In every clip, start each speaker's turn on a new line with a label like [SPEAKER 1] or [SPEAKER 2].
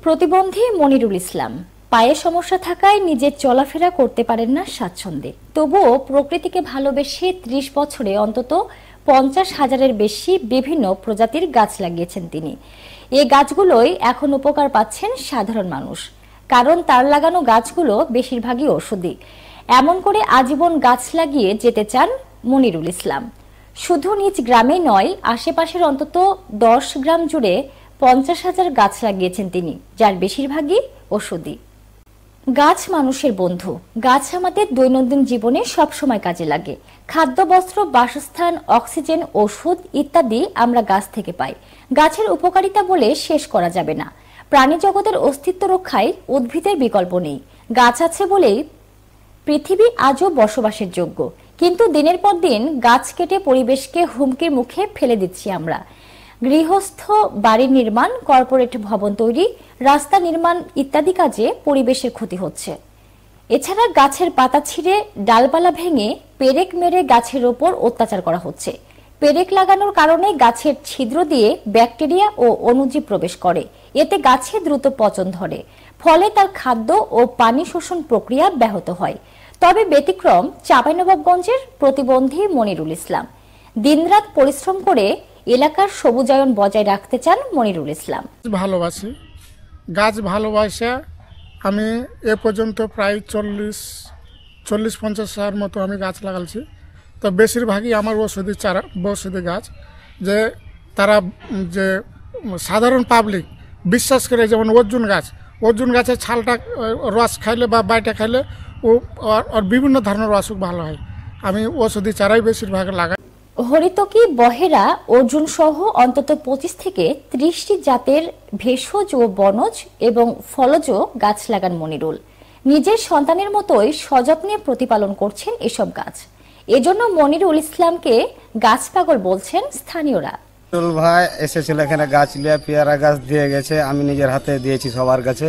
[SPEAKER 1] প্রতিবন্ধী মনিরুল ইসলাম পায়ে সমস্যা থাকায় নিজের চলাফেরা করতে পারেন না স্বাচ্ছন্দ্যে। তবুও প্রকৃতিকে ভালোবেসে ৩০ বছরে অন্তত ৫০,০০০-এর বেশি বিভিন্ন প্রজাতির গাছ লাগিয়েছেন তিনি। এই গাছগুলোই এখন উপকার পাচ্ছেন সাধারণ মানুষ, কারণ তার লাগানো গাছগুলো বেশিরভাগই ঔষধি। এমন করে আজীবন গাছ লাগিয়ে যেতে চান মনিরুল ইসলাম। শুধু নিজ গ্রামে নয়, আশেপাশের অন্তত ১০ গ্রাম জুড়ে ৫০,০০০ গাছ লাগিয়েছেন তিনি, যার বেশিরভাগই ঔষধি। গাছ মানুষের বন্ধু। গাছ আমাদের দৈনন্দিন জীবনে সবসময় কাজে লাগে। খাদ্য, বস্ত্র, বাসস্থান, অক্সিজেন, ওষুধ ইত্যাদি আমরা গাছ থেকে পাই। গাছের উপকারিতা বলে শেষ করা যাবে না। প্রাণী জগতের অস্তিত্ব রক্ষায় উদ্ভিদের বিকল্প নেই। গাছ আছে বলেই পৃথিবী আজও বসবাসের যোগ্য। কিন্তু দিনের পর দিন গাছ কেটে পরিবেশকে হুমকির মুখে ফেলে দিচ্ছি আমরা। গৃহস্থ বাড়ি নির্মাণ, কর্পোরেট ভবন তৈরি, রাস্তা নির্মাণ ইত্যাদি কাজে পরিবেশের ক্ষতি হচ্ছে। এছাড়া গাছের পাতা ছিঁড়ে ডালপালা ভেঙে পেরেক মেরে গাছের ওপর অত্যাচার করা হচ্ছে। পেরেক লাগানোর কারণে গাছের ছিদ্র দিয়ে ব্যাকটেরিয়া ও অণুজীব প্রবেশ করে। এতে গাছে দ্রুত পচন ধরে, ফলে তার খাদ্য ও পানি শোষণ প্রক্রিয়া ব্যাহত হয়। তবে ব্যতিক্রম চাঁপাইনবাবগঞ্জের প্রতিবন্ধী মনিরুল ইসলাম। দিনরাত পরিশ্রম করে এলাকার সবুজায়ন বজায় রাখতে চান মনিরুল ইসলাম।
[SPEAKER 2] ভালোবাসি গাছ, ভালোবাসা আমি এ পর্যন্ত প্রায় ৪০-৫০ মতো আমি গাছ লাগালছি। তো বেশিরভাগই আমার ঔষধি চারা, ঔষধি গাছ, যে তারা যে সাধারণ পাবলিক বিশ্বাস করে, যেমন অর্জুন গাছের ছালটা রস খাইলে বা বাইটা খাইলে ওর বিভিন্ন ধরনের অসুখ ভালো হয়। আমি ঔষধি চারাই বেশিরভাগ লাগাই।
[SPEAKER 1] হরিতকি, বহেরা, অর্জুন সহ অন্তত ২৫ থেকে ৩০টি জাতের ভেষজ ও বনজ এবং ফলজ গাছ লাগান মনিরুল। নিজের সন্তানের মতোই সযত্নে প্রতিপালন করছেন এসব গাছ। এজন্য মনিরুল ইসলামকে গাছ পাগল বলছেন স্থানীয়রা।
[SPEAKER 3] ভাই এসেছিল এখানে গাছ লিয়ে, পেয়ারা গাছ দিয়ে গেছে, আমি নিজের হাতে দিয়েছি, সবার কাছে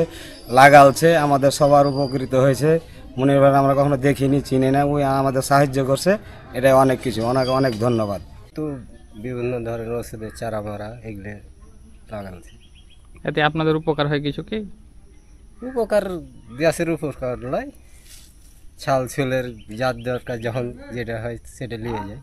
[SPEAKER 3] লাগালছে, আমাদের সবার উপকৃত হয়েছে। মনির ভাই আমরা কখনো দেখিনি, চিনি না, ওই আমাদের সাহায্য করছে, এটা অনেক কিছু, অনেক অনেক ধন্যবাদ।
[SPEAKER 4] তো বিভিন্ন ধরনের ওষুধের চারা মারা এগুলো লাগাচ্ছে।
[SPEAKER 5] এতে আপনাদের উপকার হয় কিছু কি?
[SPEAKER 4] উপকার, গ্যাসের উপকার নয়, ছাল ছুলের যার দরকার যখন যেটা হয় সেটা নিয়ে যায়।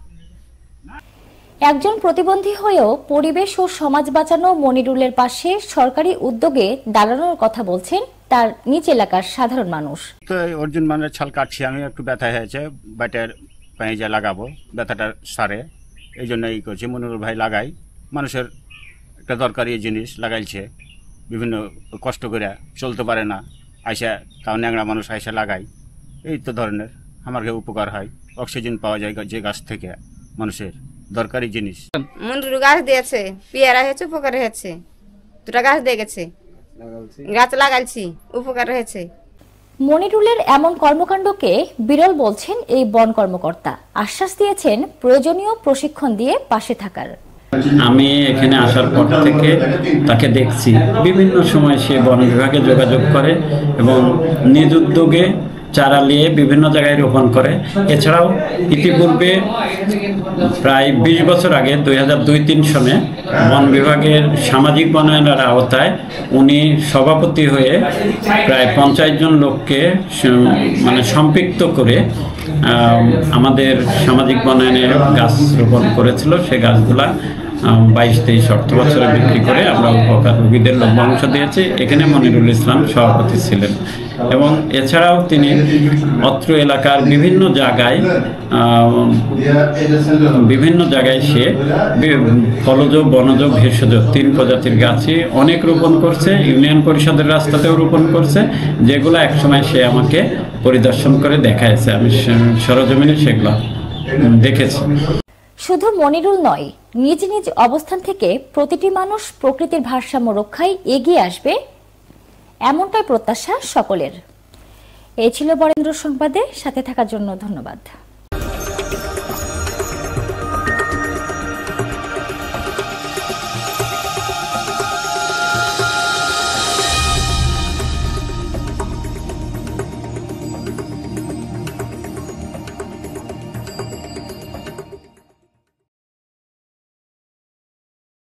[SPEAKER 1] একজন প্রতিবন্ধী হয়েও পরিবেশ ও সমাজ বাঁচানো মনিরুলের পাশে সরকারি উদ্যোগে দাঁড়ানোর কথা বলছেন তার নিজ এলাকার সাধারণ মানুষ।
[SPEAKER 6] তো অর্জুন মানের ছাল কাটছি আমি, একটু ব্যথা হয়েছে, ব্যাটের পায়ে যা লাগাবো ব্যথাটা সারে, এই জন্য এই করছি। মনিরুল ভাই লাগাই, মানুষের একটা দরকারি জিনিস লাগাইছে, বিভিন্ন কষ্ট করে চলতে পারে না, আইসা তাও ন্যাংরা মানুষ আইসা লাগাই, এই তো ধরনের আমার উপকার হয়। অক্সিজেন পাওয়া যায় যে গাছ থেকে, মানুষের দরকারি জিনিস।
[SPEAKER 7] মনিরুল গাছ দিয়েছে, পেয়ারা হয়েছে, উপকার হয়েছে, দুটা গাছ দিয়ে গেছে, গাছ লাগাইছি, উপকার হয়েছে।
[SPEAKER 1] মনিরুলের এমন কর্মকাণ্ডকে বিরল বলছেন এই বন কর্মকর্তা। আশ্বাস দিয়েছেন প্রয়োজনীয় প্রশিক্ষণ দিয়ে পাশে থাকার।
[SPEAKER 8] আমি এখানে আসার পর থেকে তাকে দেখছি, বিভিন্ন সময় সে বন বিভাগে যোগাযোগ করে এবং নিজ উদ্যোগে চারা নিয়ে বিভিন্ন জায়গায় রোপণ করে। এছাড়াও ইতিপূর্বে প্রায় ২০ বছর আগে ২০০২-৩ সনে বন বিভাগের সামাজিক বনায়নের আওতায় উনি সভাপতি হয়ে প্রায় ৫০ জন লোককে সম্পৃক্ত করে আমাদের সামাজিক বনায়নের গাছ রোপণ করেছিল। সে গাছগুলা ২২-২৩ অর্থ বছরে বিক্রি করে আমরা উপকার রোগীদের লভ্যাংশ দিয়েছি। এখানে মনিরুল ইসলাম সভাপতি ছিলেন এবং এছাড়াও তিনি অত্র এলাকার বিভিন্ন জায়গায় সে ফলজ, বনজ, ভেষজ ৩ প্রজাতির গাছই অনেক রোপণ করছে। ইউনিয়ন পরিষদের রাস্তাতেও রোপণ করছে, যেগুলো একসময় সে আমাকে পরিদর্শন করে দেখাইছে, আমি সরজমিনে সেগুলো দেখেছি।
[SPEAKER 1] শুধু মনিরুল নয়, নিজ নিজ অবস্থান থেকে প্রতিটি মানুষ প্রকৃতির ভারসাম্য রক্ষায় এগিয়ে আসবে, এমনটাই প্রত্যাশা সকলের। এই ছিল বরেন্দ্র সংবাদে সাথে থাকার জন্য ধন্যবাদ।